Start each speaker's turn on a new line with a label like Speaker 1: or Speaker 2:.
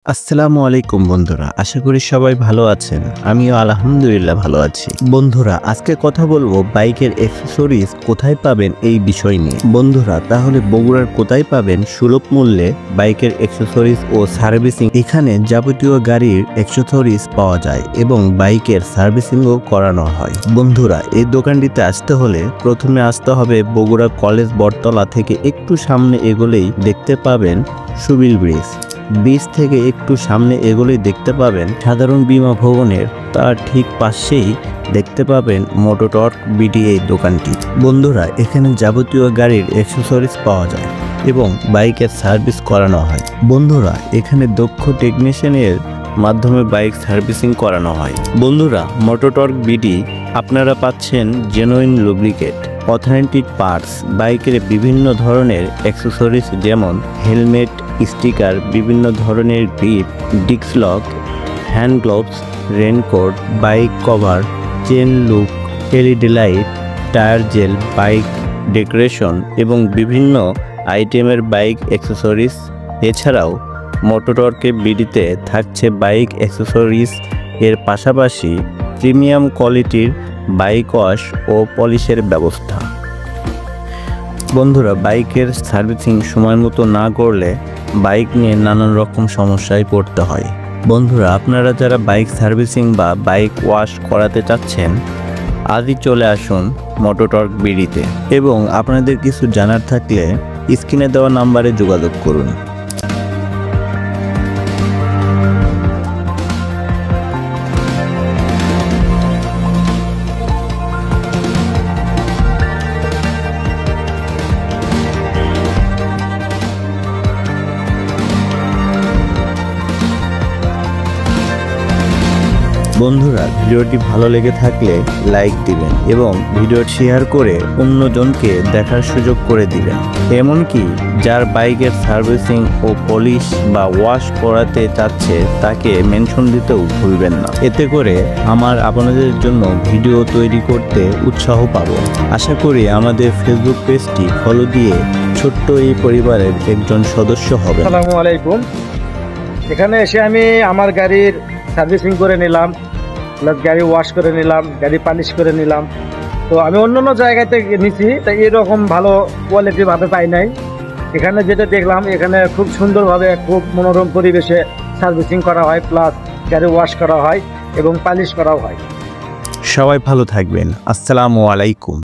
Speaker 1: আসসালামু আলাইকুম বন্ধুরা, আশা করি সবাই ভালো আছেন। আমিও আলহামদুলিল্লাহ ভালো আছি। বন্ধুরা, আজকে কথা বলবো বাইকের অ্যাক্সেসরিজ কোথায় পাবেন এই বিষয় নিয়ে। বন্ধুরা, তাহলে বগুড়ার কোথায় পাবেন সুলভ মূল্যে বাইকের অ্যাক্সেসরিজ ও সার্ভিসিং? এখানে যাবতীয় গাড়ির অ্যাক্সেসরিজ পাওয়া যায় এবং বাইকের সার্ভিসিংও করানো হয়। বন্ধুরা, এই দোকানটিতে আসতে হলে প্রথমে আসতে হবে বগুড়া কলেজ বটতলা থেকে একটু সামনে এগোলেই দেখতে পাবেন সুবিল ব্রিজ থেকে একটু সামনে এগোলেই দেখতে পাবেন সাধারণ বীমা ভবনের তার ঠিক পাশেই দেখতে পাবেন মোটোটর্ক বিডি এই দোকানটি। বন্ধুরা, এখানে যাবতীয় গাড়ির অ্যাক্সেসরিজ পাওয়া যায় এবং বাইকের সার্ভিস করানো হয়। বন্ধুরা, এখানে দক্ষ টেকনিশিয়ানের মাধ্যমে বাইক সার্ভিসিং করানো হয়। বন্ধুরা, মোটোটর্ক বিডি আপনারা পাচ্ছেন জেনুইন লুব্রিকেট, অথেন্টিক পার্টস, বাইকের বিভিন্ন ধরনের অ্যাক্সেসরিজ যেমন হেলমেট, স্টিকার, বিভিন্ন ধরনের grip, disc lock, hand gloves, raincoat, bike cover, chain lock, LED light, tyre gel, bike decoration এবং বিভিন্ন আইটেমের বাইক অ্যাক্সেসরিজ। এছাড়াও মোটোটর্কে বিডিতে থাকছে বাইক অ্যাক্সেসরিজ এর পাশাপাশি প্রিমিয়াম কোয়ালিটির বাইক ওয়াশ ও পলিশের ব্যবস্থা। বন্ধুরা, বাইকের সার্ভিসিং সময় মতো না করলে বাইক নিয়ে নানান রকম সমস্যায় পড়তে হয়। বন্ধুরা, আপনারা যারা বাইক সার্ভিসিং বা বাইক ওয়াশ করাতে চাচ্ছেন আজই চলে আসুন মোটোটর্ক বিডিতে এবং আপনাদের কিছু জানার থাকলে স্ক্রিনে দেওয়া নাম্বারে যোগাযোগ করুন। বন্ধুরা, ভিডিওটি ভালো লেগে থাকলে লাইক দিবেন এবং ভিডিও শেয়ার করে অন্যজনকে দেখার সুযোগ করে দিবেন। এমনকি যার বাইকের সার্ভিসিং ও পলিশ বা ওয়াশ করাতে চাচ্ছে তাকে মেনশন দিতেও ভুলবেন না। এতে করে আমার আপনাদের জন্য ভিডিও তৈরি করতে উৎসাহ পাবো। আশা করি আমাদের ফেসবুক পেজটি ফলো দিয়ে ছোট্ট এই পরিবারের একজন সদস্য হবেন।
Speaker 2: আসসালামু আলাইকুম। এখানে এসে আমি আমার গাড়ির সার্ভিসিং করে নিলাম, গাড়ি ওয়াশ করে নিলাম, গাড়ি পালিশ করে নিলাম। তো আমি অন্য জায়গাতে নিছি, তাই এরকম ভালো কোয়ালিটি ভাবে পাই নাই। এখানে যেটা দেখলাম, এখানে খুব সুন্দরভাবে খুব মনোরম পরিবেশে সার্ভিসিং করা হয়, প্লাস গাড়ি ওয়াশ করা হয় এবং পালিশ করাও হয়।
Speaker 1: সবাই ভালো থাকবেন। আসসালামু আলাইকুম।